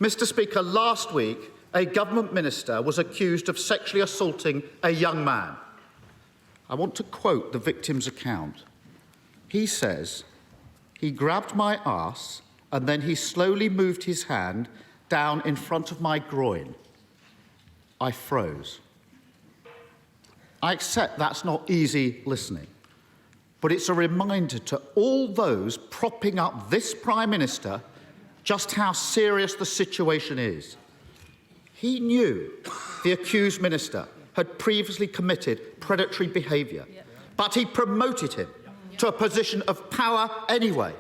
Mr. Speaker, last week, a government minister was accused of sexually assaulting a young man. I want to quote the victim's account. He says, "He grabbed my arse and then he slowly moved his hand down in front of my groin. I froze." I accept that's not easy listening, but it's a reminder to all those propping up this Prime Minister just how serious the situation is. He knew the accused minister had previously committed predatory behaviour, but he promoted him to a position of power anyway.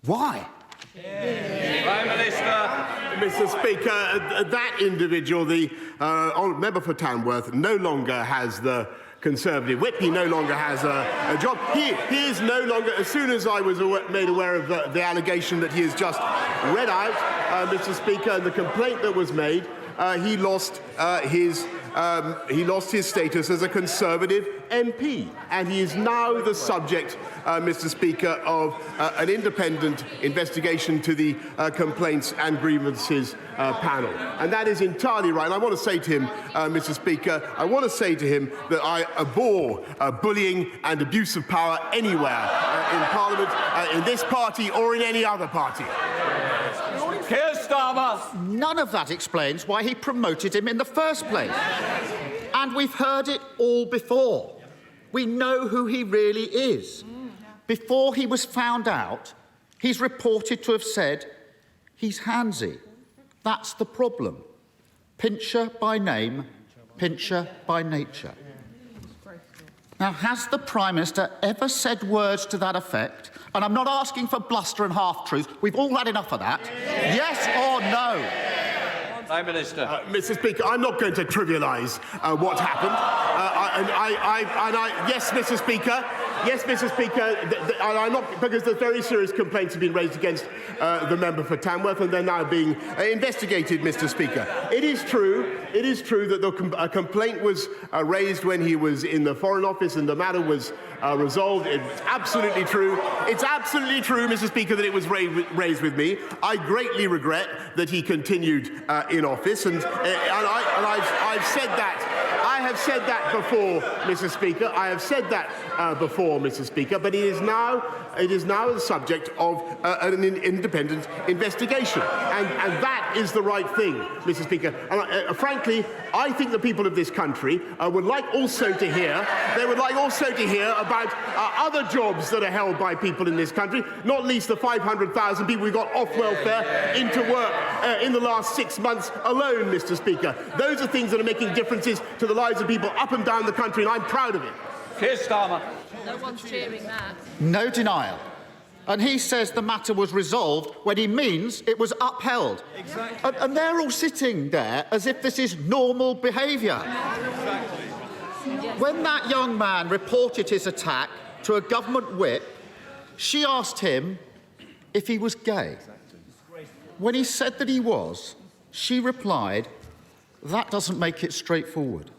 Why? Prime Minister. Mr. Speaker, that individual, the member for Tamworth, no longer has the Conservative whip. He no longer has a job. He is no longer, as soon as I was made aware of the allegation that he has just read out, Mr. Speaker, and the complaint that was made, he lost his status as a Conservative MP, and he is now the subject, Mr. Speaker, of an independent investigation to the Complaints and Grievances panel. And that is entirely right. And I want to say to him, Mr. Speaker, I want to say to him that I abhor bullying and abuse of power anywhere in Parliament, in this party or in any other party. Keir Starmer. None of that explains why he promoted him in the first place. And we've heard it all before. We know who he really is. Before he was found out, he's reported to have said he's handsy. That's the problem. Pincher by name, pincher by nature. Now, has the Prime Minister ever said words to that effect? And I'm not asking for bluster and half-truth. We've all had enough of that. Yes or no? Prime Minister. Mr. Speaker, I'm not going to trivialise what happened. Yes, Mr. Speaker. Yes, Mr. Speaker. I'm not, because there's very serious complaints have been raised against the member for Tamworth, and they're now being investigated, Mr. Speaker. It is true. It is true that a complaint was raised when he was in the Foreign Office, and the matter was resolved. It's absolutely true. It's absolutely true, Mr. Speaker, that it was raised with me. I greatly regret that he continued in office, and I've said that. I have said that before, Mr. Speaker. I have said that before, Mr. Speaker. But it is now the subject of an independent investigation, and that is the right thing, Mr. Speaker. And frankly, I think the people of this country would like also to hear. They would like also to hear about other jobs that are held by people in this country, not least the 500,000 people we got off welfare into work in the last 6 months alone, Mr. Speaker. Those are things that are making differences to the lives of people up and down the country, and I'm proud of it. Keir Starmer. No one's cheering that. No denial. And he says the matter was resolved when he means it was upheld. Exactly. And they're all sitting there as if this is normal behaviour. Exactly. When that young man reported his attack to a government whip, she asked him if he was gay. When he said that he was, she replied, "That doesn't make it straightforward."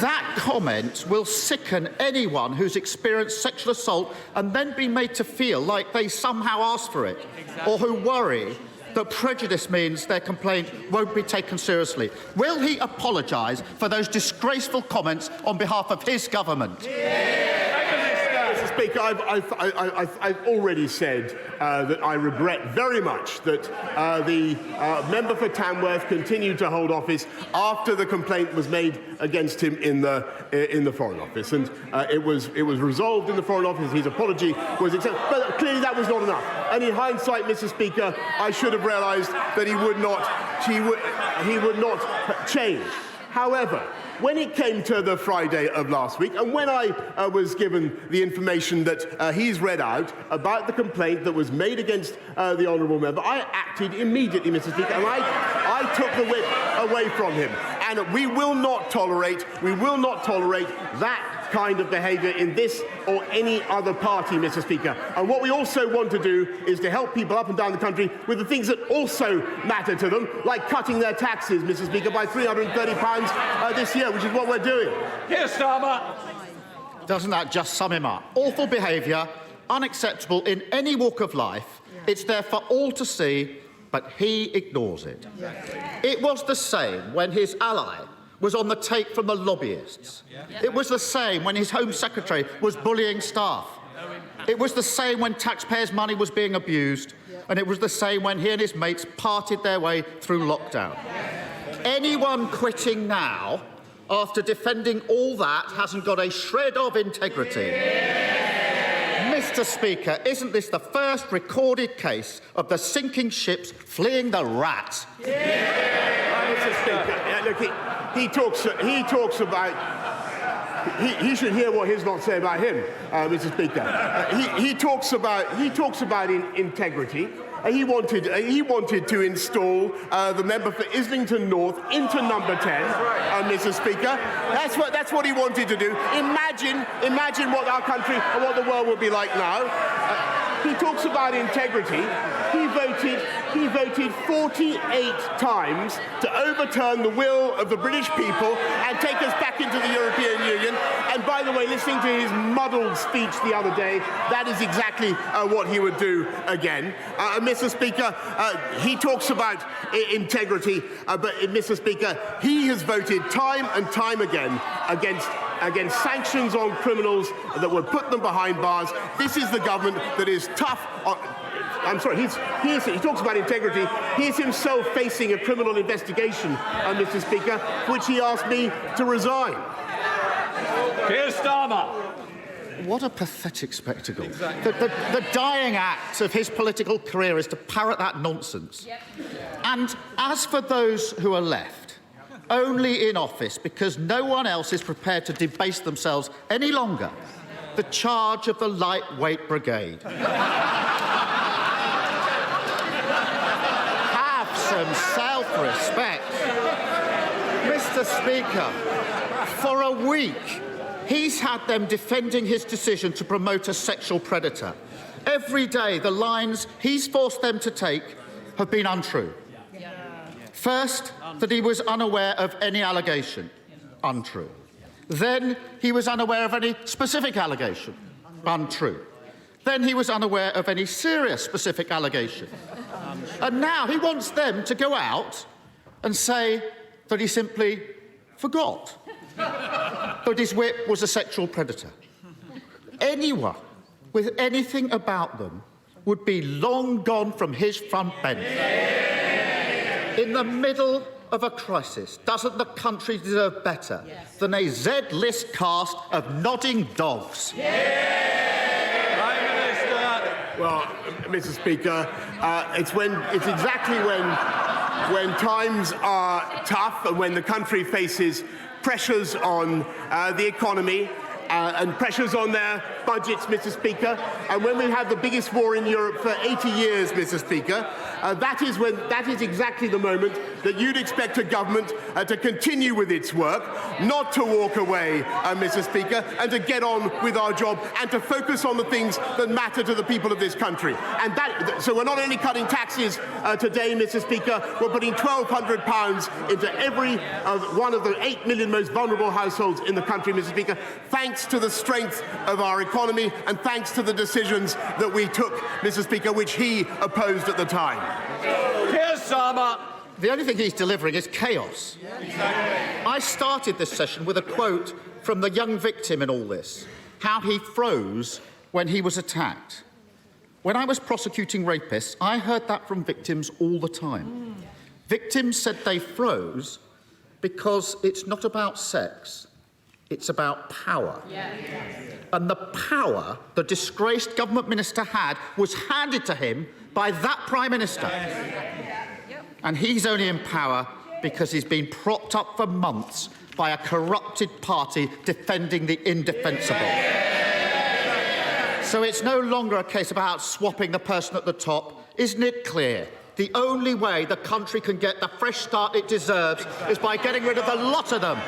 That comment will sicken anyone who's experienced sexual assault and then be made to feel like they somehow asked for it, or who worry that prejudice means their complaint won't be taken seriously. Will he apologise for those disgraceful comments on behalf of his government? Mr. Speaker, I've already said that I regret very much that the member for Tamworth continued to hold office after the complaint was made against him in the Foreign Office, and it was resolved in the Foreign Office. His apology was accepted, but clearly that was not enough. And in hindsight, Mr. Speaker, I should have realised that he would not change. However, when it came to the Friday of last week, and when I was given the information that he's read out about the complaint that was made against the honourable member, I acted immediately, Mr. Speaker, and I took the whip away from him. And we will not tolerate that kind of behaviour in this or any other party, Mr. Speaker. And what we also want to do is to help people up and down the country with the things that also matter to them, like cutting their taxes, Mr. Speaker, by £330 this year, which is what we're doing. Keir Starmer. Doesn't that just sum him up? Awful behaviour, unacceptable in any walk of life. It's there for all to see, but he ignores it. It was the same when his ally was on the take from the lobbyists. It was the same when his Home Secretary was bullying staff. It was the same when taxpayers' money was being abused. And it was the same when he and his mates parted their way through lockdown. Anyone quitting now, after defending all that, hasn't got a shred of integrity. Mr. Speaker, isn't this the first recorded case of the sinking ships fleeing the rat? Mr. Speaker, look, he talks about. He should hear what his lot say about him, Mr. Speaker. He talks about integrity. He wanted to install the member for Islington North into number 10, Mr. Speaker. That's what he wanted to do. Imagine what our country and what the world will be like now. He talks about integrity. He voted 48 times to overturn the will of the British people and take us back into the European Union. And by the way, listening to his muddled speech the other day, that is exactly what he would do again. Mr. Speaker, he talks about integrity, but Mr. Speaker, he has voted time and time again against sanctions on criminals that would put them behind bars. This is the government that is tough on... I'm sorry, he talks about integrity. He is himself facing a criminal investigation, Mr. Speaker, which he asked me to resign. Keir Starmer. What a pathetic spectacle. The dying act of his political career is to parrot that nonsense. And as for those who are left, only in office because no one else is prepared to debase themselves any longer, the charge of the lightweight brigade. Have some self-respect. Mr. Speaker, for a week, he's had them defending his decision to promote a sexual predator. Every day, the lines he's forced them to take have been untrue. First, that he was unaware of any allegation. Untrue. Then, he was unaware of any specific allegation. Untrue. Then he was unaware of any serious specific allegation. And now he wants them to go out and say that he simply forgot that his whip was a sexual predator. Anyone with anything about them would be long gone from his front bench. In the middle of a crisis, doesn't the country deserve better than a Z-list cast of nodding dogs? Prime Minister. Well, Mr. Speaker, it's exactly when times are tough and when the country faces pressures on the economy and pressures on their budgets, Mr. Speaker, and when we have the biggest war in Europe for 80 years, Mr. Speaker, that is exactly the moment that you'd expect a government to continue with its work, not to walk away, Mr. Speaker, and to get on with our job and to focus on the things that matter to the people of this country. And so we're not only cutting taxes today, Mr. Speaker, we're putting £1,200 into every one of the 8 million most vulnerable households in the country, Mr. Speaker, thanks to the strength of our economy and thanks to the decisions that we took, Mr. Speaker, which he opposed at the time. Keir Starmer. The only thing he's delivering is chaos. I started this session with a quote from the young victim in all this, how he froze when he was attacked. When I was prosecuting rapists, I heard that from victims all the time. Victims said they froze because it's not about sex, it's about power. And the power the disgraced government minister had was handed to him by that Prime Minister. And he's only in power because he's been propped up for months by a corrupted party defending the indefensible. So it's no longer a case about swapping the person at the top. Isn't it clear? The only way the country can get the fresh start it deserves is by getting rid of the lot of them.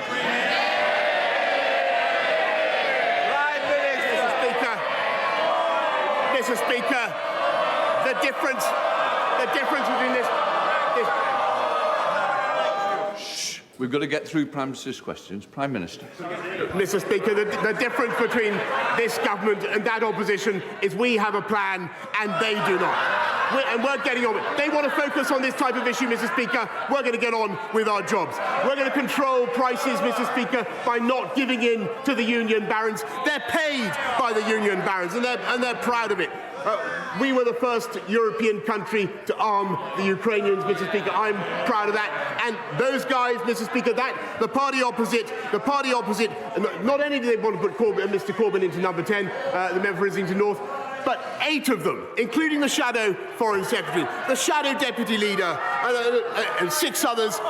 Mr. Speaker, the difference between this... Shh. We've got to get through Prime Minister's questions. Prime Minister. Mr. Speaker, the difference between this government and that opposition is we have a plan and they do not. we're getting on with it. They want to focus on this type of issue, Mr. Speaker. We're going to get on with our jobs. We're going to control prices, Mr. Speaker, by not giving in to the union barons. They're paid by the union barons, and they're proud of it. We were the first European country to arm the Ukrainians, Mr. Speaker. I'm proud of that. And those guys, Mr. Speaker, the party opposite, not only do they want to put Mr. Corbyn into number 10, the member for Islington North, but 8 of them, including the shadow foreign secretary, the shadow deputy leader, and 6 others,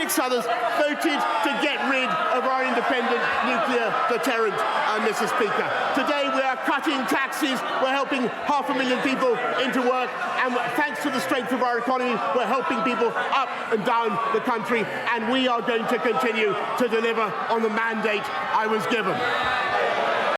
voted to get rid of our independent nuclear deterrent, Mr. Speaker. Today we are cutting taxes, we're helping 500,000 people into work, and thanks to the strength of our economy, we're helping people up and down the country, and we are going to continue to deliver on the mandate I was given.